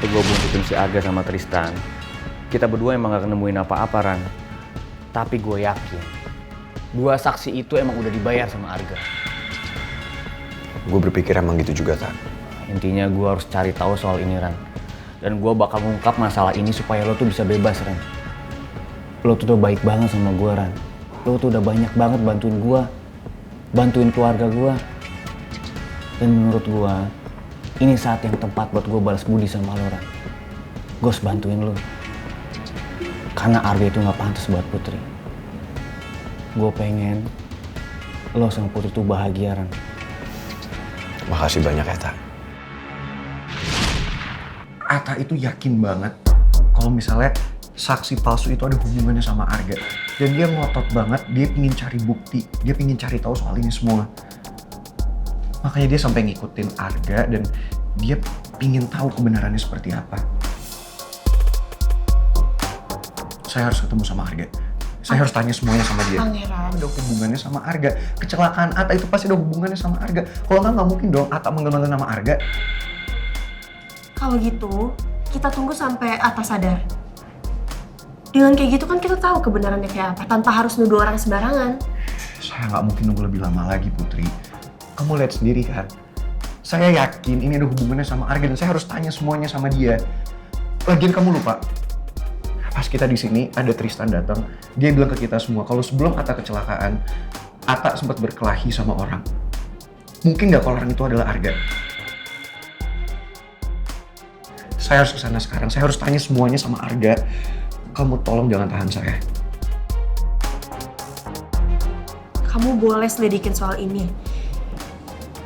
waktu gue buntutin si Arga sama Tristan, kita berdua emang gak nemuin apa-apa, Ran. Tapi gue yakin, dua saksi itu emang udah dibayar sama Arga. Gue berpikir emang gitu juga, Tak. Intinya gue harus cari tahu soal ini, Ran. Dan gue bakal ngungkap masalah ini supaya lo tuh bisa bebas, Ran. Lo tuh udah baik banget sama gue, Ran. Lo tuh udah banyak banget bantuin gue, bantuin keluarga gue. Dan menurut gue, ini saat yang tepat buat gue balas budi sama lo, Ran. Gue harus bantuin lo. Karena Arga itu gak pantas buat Putri. Gue pengen lo sama Putri tuh bahagia, Ran. Makasih banyak ya, Tak. Ata itu yakin banget kalau misalnya saksi palsu itu ada hubungannya sama Arga. Dan dia ngotot banget, dia pingin cari bukti, dia pingin cari tahu soal ini semua. Makanya dia sampai ngikutin Arga dan dia pingin tahu kebenarannya seperti apa. Saya harus ketemu sama Arga. Saya harus tanya semuanya sama dia. Pangeran. Ada hubungannya sama Arga. Kecelakaan Ata itu pasti ada hubungannya sama Arga. Kalau nggak mungkin dong Ata manggil-manggil nama Arga. Kalau gitu, kita tunggu sampai Ata sadar. Dengan kayak gitu kan kita tahu kebenarannya kayak apa, tanpa harus nuduh orang sembarangan. Saya nggak mungkin nunggu lebih lama lagi, Putri. Kamu lihat sendiri kan. Saya yakin ini ada hubungannya sama Arga dan saya harus tanya semuanya sama dia. Lagian kamu lupa, pas kita di sini ada Tristan datang, dia bilang ke kita semua kalau sebelum Ata kecelakaan, Ata sempat berkelahi sama orang. Mungkin nggak kalau orang itu adalah Arga. Saya harus kesana sekarang, saya harus tanya semuanya sama Arga. Kamu tolong jangan tahan saya. Kamu boleh selidikin soal ini.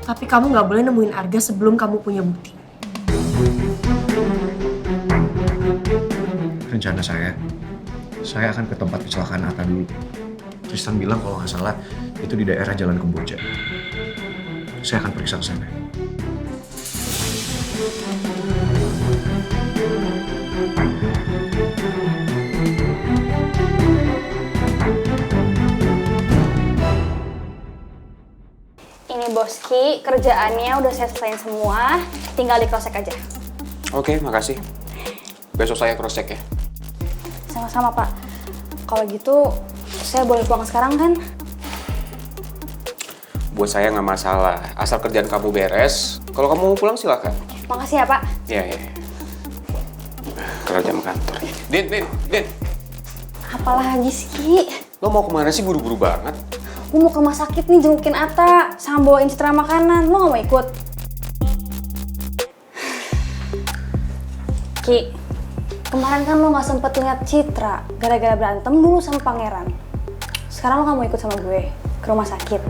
Tapi kamu nggak boleh nemuin Arga sebelum kamu punya bukti. Rencana saya akan ke tempat kecelakaan Ata dulu. Tristan bilang kalau nggak salah itu di daerah Jalan Kemboja. Saya akan periksa ke sana. Ini Boski, kerjaannya udah saya selesain semua, tinggal di cross check aja. Oke, makasih. Besok saya cross check ya. Sama-sama Pak. Kalau gitu, saya boleh pulang sekarang kan? Buat saya nggak masalah, asal kerjaan kamu beres. Kalau kamu mau pulang silakan. Makasih ya Pak. Iya. Kerja jam kantor. Din. Apalagi sih? Lo mau kemana sih buru-buru banget? Gue mau ke rumah sakit nih jengukin Ata, sama bawain citra makanan. Lo gak mau ikut? Ki, kemarin kan lo gak sempet lihat Citra gara-gara berantem dulu sama Pangeran. Sekarang lo gak mau ikut sama gue ke rumah sakit.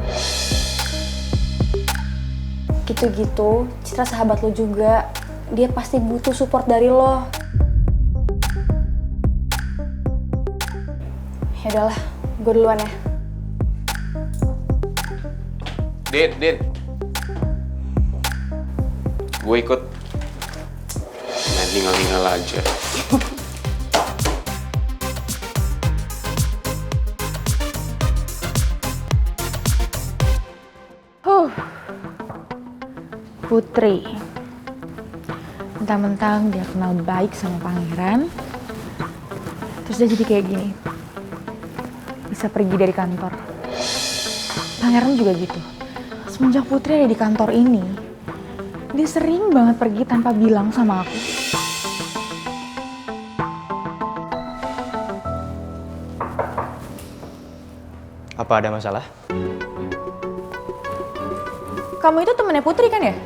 Gitu-gitu, Citra sahabat lo juga. Dia pasti butuh support dari lo. Ya udahlah, gue duluan ya. Din. Gue ikut. Nah, tinggal aja. Putri. Mentang-mentang dia kenal baik sama Pangeran, terus dia jadi kayak gini. Bisa pergi dari kantor. Pangeran juga gitu. Semenjak Putri ada di kantor ini, dia sering banget pergi tanpa bilang sama aku. Apa ada masalah? Kamu itu temennya Putri kan ya?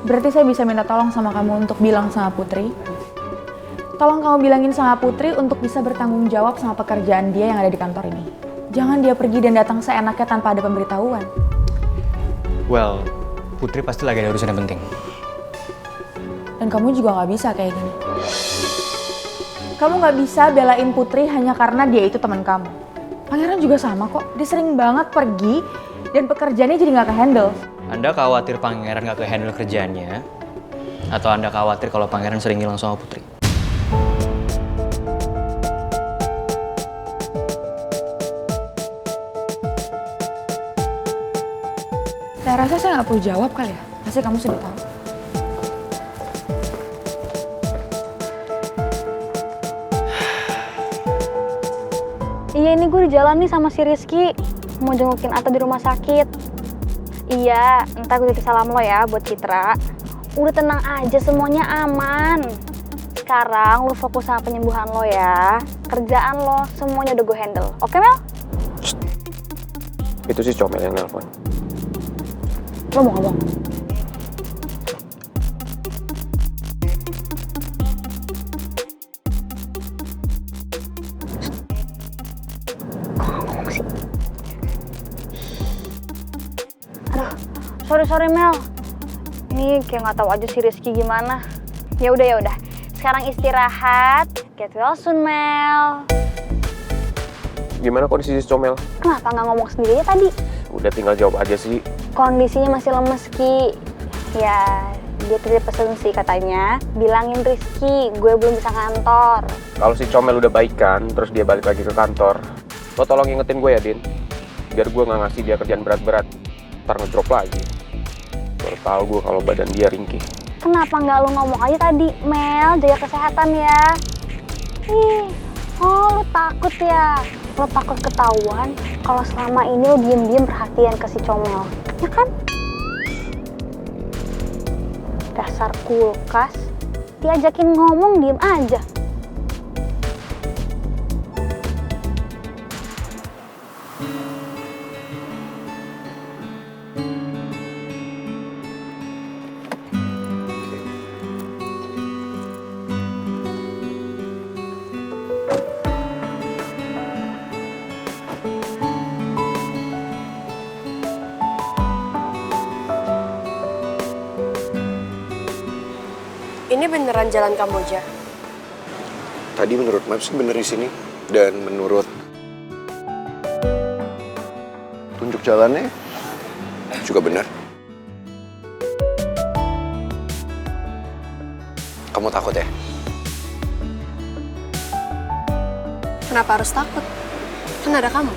Berarti saya bisa minta tolong sama kamu untuk bilang sama Putri. Tolong kamu bilangin sama Putri untuk bisa bertanggung jawab sama pekerjaan dia yang ada di kantor ini. Jangan dia pergi dan datang seenaknya tanpa ada pemberitahuan. Well, Putri pasti lagi ada urusan yang penting. Dan kamu juga nggak bisa kayak gini. Kamu nggak bisa belain Putri hanya karena dia itu teman kamu. Pangeran juga sama kok. Dia sering banget pergi dan pekerjaannya jadi nggak ke-handle. Anda khawatir Pangeran nggak ke-handle kerjaannya? Atau Anda khawatir kalau Pangeran sering hilang sama Putri? Saya rasa saya nggak perlu jawab kali ya. Pasti kamu sudah tahu. Iya, ini gue di jalan nih sama si Rizky. Mau jengukin Atta di rumah sakit. Iya, ntar gue titip salam lo ya buat Citra. Udah tenang aja, semuanya aman. Sekarang lo fokus sama penyembuhan lo ya. Kerjaan lo, semuanya udah gue handle. Oke, Mel? Itu sih Comel yang nelpon. Lo mau ngomong? Sorry Mel, ini kayak nggak tahu aja si Rizky gimana. Ya udah. Sekarang istirahat, get well soon Mel. Gimana kondisi si Comel? Kenapa nggak ngomong sendiri ya tadi? Udah tinggal jawab aja sih. Kondisinya masih lemes Ki. Ya, dia titip pesen sih katanya. Bilangin Rizky, gue belum bisa kantor. Kalau si Comel udah baikan, terus dia balik lagi ke kantor, lo tolong ingetin gue ya, Din. Biar gue nggak ngasih dia kerjaan berat-berat, ntar ngedrop lagi. Baru tahu gue kalau badan dia ringkih. Kenapa nggak lu ngomong aja tadi, Mel, jaga kesehatan ya. Lu takut ya? Lo takut ketahuan kalau selama ini lo diem-diem perhatian ke si Comel, ya kan? Dasar kulkas, diajakin ngomong diem aja. Ini beneran jalan Kamboja? Tadi menurut Maps bener di sini. Dan menurut tunjuk jalannya juga benar. Kamu takut ya? Kenapa harus takut? Kan ada kamu.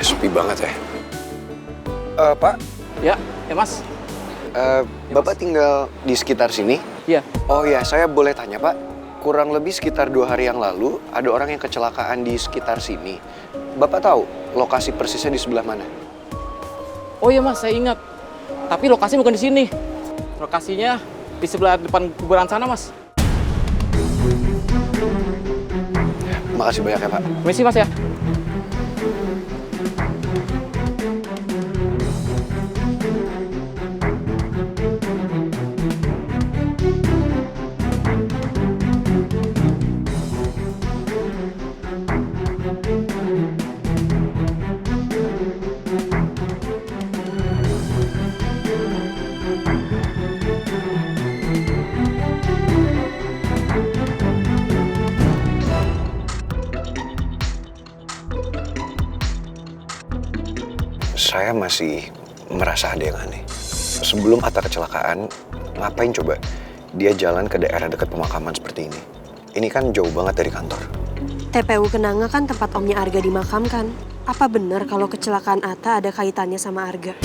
Sepi banget ya. Pak, Ya Mas. Bapak tinggal di sekitar sini? Iya. Oh ya, saya boleh tanya Pak. Kurang lebih sekitar 2 hari yang lalu, ada orang yang kecelakaan di sekitar sini. Bapak tahu lokasi persisnya di sebelah mana? Oh iya Mas, saya ingat. Tapi lokasi bukan di sini. Lokasinya di sebelah depan kuburan sana Mas. Makasih banyak ya Pak. Permisi Mas ya. Saya masih merasa ada yang aneh. Sebelum Atta kecelakaan, ngapain coba dia jalan ke daerah dekat pemakaman seperti ini? Ini kan jauh banget dari kantor. TPU Kenanga kan tempat omnya Arga dimakamkan. Apa benar kalau kecelakaan Atta ada kaitannya sama Arga?